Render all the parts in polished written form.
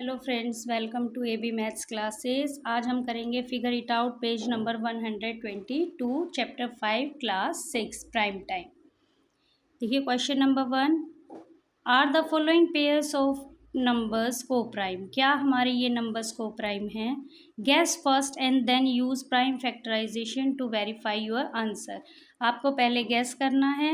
Hello friends, welcome to AB maths classes. आज हम करेंगे figure it out page number 122 chapter 5 class 6 prime time. देखिए question number 1, are the following pairs of numbers coprime. क्या हमारे ये numbers coprime हैं? Guess first and then use prime factorization to verify your answer. आपको पहले gas करना है,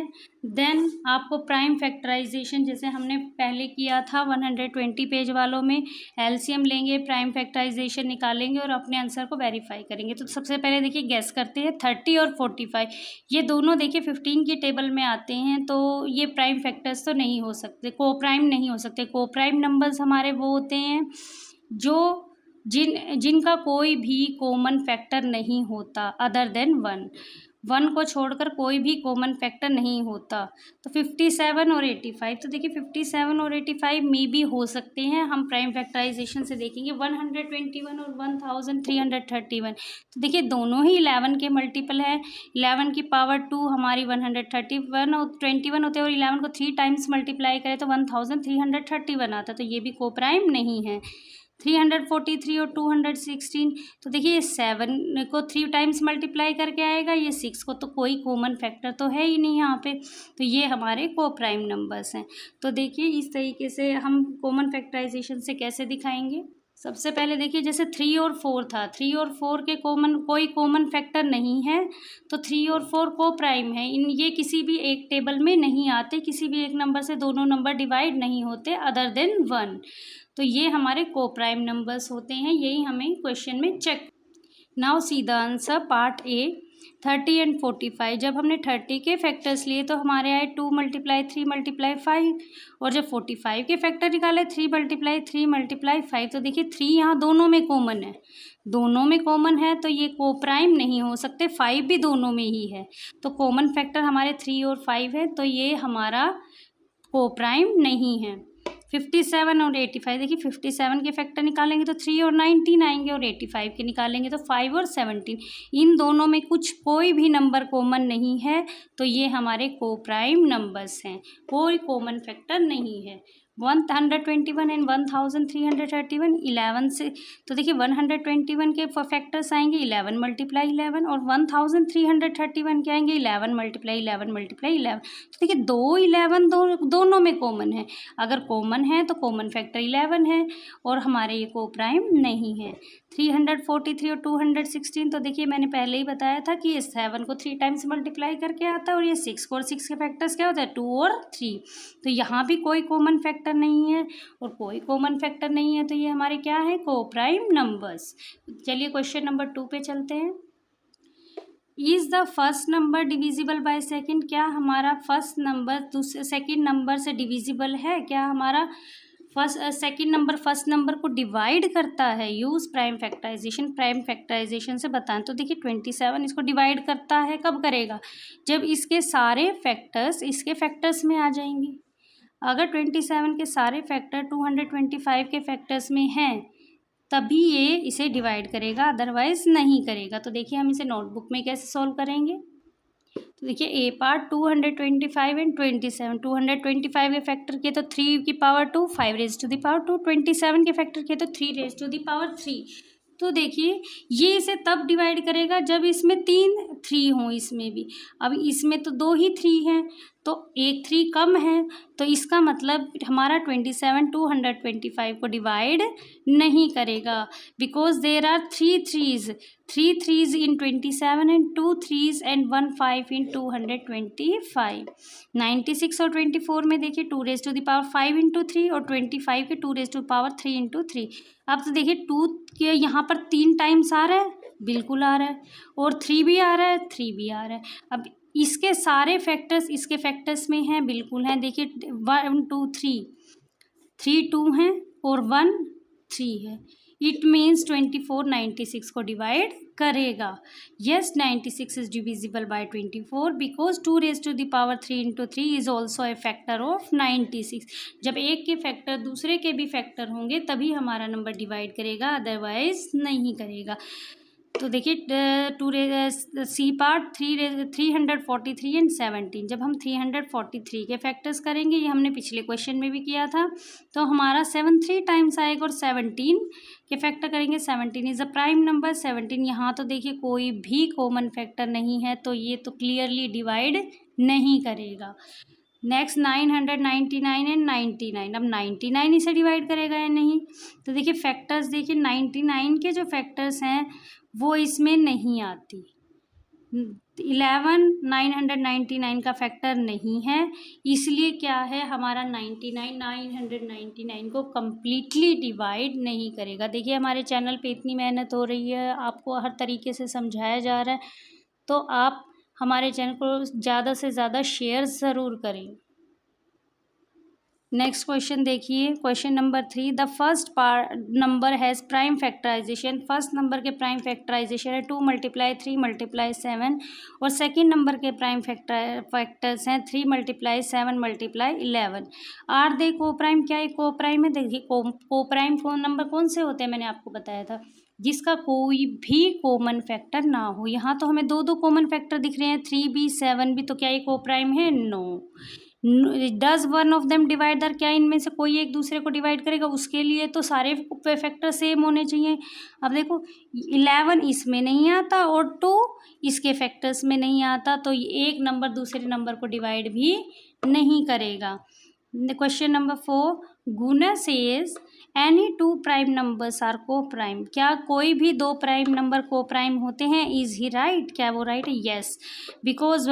then आपको प्राइम फैक्टराइजेशन जैसे हमने पहले किया था 120 पेज वालों में, एलसीएम लेंगे, प्राइम फैक्टराइजेशन निकालेंगे और अपने आंसर को वेरीफाई करेंगे। तो सबसे पहले देखिए गैस करते हैं 30 और 45, ये दोनों देखिए 15 की टेबल में आते हैं, तो ये प्राइम फैक्टर्स तो नहीं हो सकते, को प्राइम नहीं हो सकते। को प्राइम नंबर्स हमारे वो होते हैं जो जिनका कोई भी कॉमन फैक्टर नहीं होता अदर देन 1 को छोड़कर कोई भी कॉमन फैक्टर नहीं होता। तो 57 और 85, तो देखिए 57 और 85 में भी हो सकते हैं। हम प्राइम फैक्टराइजेशन से देखेंगे 121 और 1331, तो देखिए दोनों ही 11 के मल्टीपल है। 11 की पावर 2 हमारी 131 और 21 होते हैं, और 11 को 3 टाइम्स मल्टीप्लाई करें तो 1331 आता है, तो ये भी को प्राइम नहीं है। 343 और 216, तो देखिए ये 7 को 3 टाइम्स मल्टीप्लाई करके आएगा, ये 6 को, तो कोई कॉमन फैक्टर तो है ही नहीं यहाँ पे, तो ये हमारे को प्राइम नंबर्स हैं। तो देखिए इस तरीके से हम कॉमन फैक्टराइजेशन से कैसे दिखाएंगे। सबसे पहले देखिए जैसे 3 और 4 था, 3 और 4 के कोई कॉमन फैक्टर नहीं है, तो 3 और 4 को प्राइम है। ये किसी भी एक टेबल में नहीं आते, किसी भी एक नंबर से दोनों नंबर डिवाइड नहीं होते अदर देन 1, तो ये हमारे को प्राइम नंबर्स होते हैं। यही हमें क्वेश्चन में check. Now see the answer part A 30 and 45। जब हमने 30 के फैक्टर्स लिए तो हमारे आए 2 × 3 × 5, और जब 45 के फैक्टर निकाले 3 × 3 × 5, तो देखिए 3 यहाँ दोनों में कॉमन है, दोनों में कॉमन है, तो ये को प्राइम नहीं हो सकते। 5 भी दोनों में ही है, तो कॉमन फैक्टर हमारे 3 और 5 है, तो ये हमारा को प्राइम नहीं है। 57 और 85, देखिए 57 के फैक्टर निकालेंगे तो 3 और 19 आएंगे, और 85 के निकालेंगे तो 5 और 17। इन दोनों में कोई भी नंबर कॉमन नहीं है, तो ये हमारे को प्राइम नंबर्स हैं, कोई कॉमन फैक्टर नहीं है। 121 एंड 1331 11 से, तो देखिए 121 के फैक्टर्स आएंगे 11 × 11, और 1331 के आएंगे 11 × 11 × 11। तो देखिए 11 दोनों में कॉमन है, अगर कॉमन है तो कॉमन फैक्टर 11 है, और हमारे ये को प्राइम नहीं है। 343 और 216, तो देखिए मैंने पहले ही बताया था कि ये 7 को 3 टाइम्स मल्टीप्लाई करके आता है, और ये 6 को, और 6 के फैक्टर्स क्या होता है 2 और 3, तो यहाँ भी कोई कॉमन फैक्टर नहीं है और कोई कॉमन फैक्टर नहीं है, तो ये हमारे क्या है को प्राइम नंबर्स। चलिए क्वेश्चन नंबर 2 पे चलते हैं। Is the first number divisible by second. क्या हमारा फर्स्ट नंबर दूसरे सेकेंड नंबर से डिविजिबल है? क्या हमारा सेकेंड नंबर फर्स्ट नंबर को डिवाइड करता है? Use prime factorization. Prime factorization से बताएं तो देखिए 27 इसको डिवाइड करता है, कब करेगा? जब इसके सारे फैक्टर्स इसके फैक्टर्स में आ जाएंगे। अगर 27 के सारे फैक्टर 225 के फैक्टर्स में हैं तभी ये इसे डिवाइड करेगा, अदरवाइज नहीं करेगा। तो देखिए हम इसे नोटबुक में कैसे सॉल्व करेंगे। तो देखिए ए पार्ट 225 एंड 27। 225 के फैक्टर किए तो 3 की पावर 2, 5 2, 27 के फैक्टर किए तो 3 तो देखिए ये इसे तब डिवाइड करेगा जब इसमें 3 3 हों, इसमें भी। अब इसमें तो 2 ही 3 हैं, तो एक 3 कम है, तो इसका मतलब हमारा 27 225 को डिवाइड नहीं करेगा, because there are 3 3s in 27 and 2 3s and 1 5 in 225। 96 और 24 में देखिए 2⁵ इंटू 3, और 25 के 2⁵ इंटू 3। अब तो देखिए 2 के यहाँ पर 3 टाइम्स आ रहा है, बिल्कुल आ रहा है, और 3 भी आ रहा है, 3 भी आ रहा है। अब इसके सारे फैक्टर्स इसके फैक्टर्स में हैं, बिल्कुल हैं। देखिए 1 2 3 2 हैं और 1 3 है। इट मीन्स 24 96 को डिवाइड करेगा। Yes, 96 is divisible by 24 because 2⁵ into 3 is also a factor of 96। जब एक के फैक्टर दूसरे के भी फैक्टर होंगे तभी हमारा नंबर डिवाइड करेगा, अदरवाइज नहीं करेगा। तो देखिए टू सी पार्ट 343 एंड 17। जब हम 343 के फैक्टर्स करेंगे, ये हमने पिछले क्वेश्चन में भी किया था, तो हमारा 7 3 टाइम्स आएगा और 17 के फैक्टर करेंगे। 17 इज़ अ प्राइम नंबर। 17 यहाँ तो देखिए कोई भी कॉमन फैक्टर नहीं है, तो ये तो क्लियरली डिवाइड नहीं करेगा। Next 999 and 99। अब 99 इसे डिवाइड करेगा या नहीं? तो देखिए फैक्टर्स, देखिए 99 के जो फैक्टर्स हैं वो इसमें नहीं आती। 11 999 का फैक्टर नहीं है, इसलिए क्या है हमारा 999 को कम्प्लीटली डिवाइड नहीं करेगा। देखिए हमारे चैनल पे इतनी मेहनत हो रही है, आपको हर तरीके से समझाया जा रहा है, तो आप हमारे चैनल को ज़्यादा से ज़्यादा शेयर ज़रूर करें। नेक्स्ट क्वेश्चन देखिए, question number 3। The first number has prime factorization. First number के प्राइम फैक्टराइजेशन है 2 × 3 × 7, और सेकेंड नंबर के प्राइम फैक्टर्स हैं 3 × 7 × 11। आर दे को प्राइम, क्या है को प्राइम है? देखिए को प्राइम फोन नंबर कौन से होते हैं, मैंने आपको बताया था, जिसका कोई भी कॉमन फैक्टर ना हो। यहाँ तो हमें दो कॉमन फैक्टर दिख रहे हैं, 3 भी 7 भी, तो क्या ये को प्राइम है? No. Does one of them divide दर, क्या इनमें से कोई एक दूसरे को डिवाइड करेगा? उसके लिए तो सारे फैक्टर सेम होने चाहिए। अब देखो 11 इसमें नहीं आता और 2 इसके फैक्टर्स में नहीं आता, तो एक नंबर दूसरे नंबर को डिवाइड भी नहीं करेगा। Question number 4। Guna says any 2 prime numbers are coprime. क्या कोई भी 2 प्राइम नंबर को प्राइम होते हैं? Is he right? क्या वो राइट है? Yes, because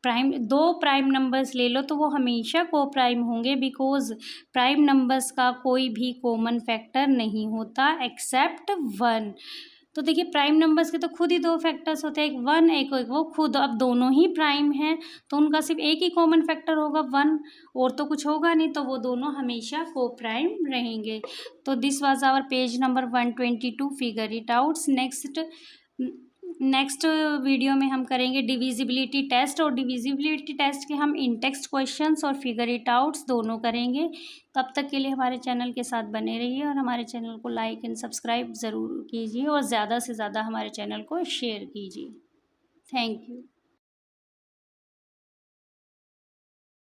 prime 2 prime numbers ले लो तो वो हमेशा को प्राइम होंगे, बिकॉज प्राइम नंबर्स का कोई भी कॉमन फैक्टर नहीं होता एक्सेप्ट 1। तो देखिए प्राइम नंबर्स के तो खुद ही 2 फैक्टर्स होते हैं, एक 1 एक वो खुद। अब दोनों ही प्राइम हैं तो उनका सिर्फ एक ही कॉमन फैक्टर होगा 1, और तो कुछ होगा नहीं, तो वो दोनों हमेशा को प्राइम रहेंगे। तो this was our page number 122, figure it outs. Next video में हम करेंगे डिविजिबिलिटी टेस्ट, और डिविजिबिलिटी टेस्ट के हम इन टेक्स्ट क्वेश्चंस और फिगर इट आउट्स दोनों करेंगे। तब तक के लिए हमारे चैनल के साथ बने रहिए और हमारे चैनल को लाइक एंड सब्सक्राइब ज़रूर कीजिए और ज़्यादा से ज़्यादा हमारे चैनल को शेयर कीजिए। Thank you.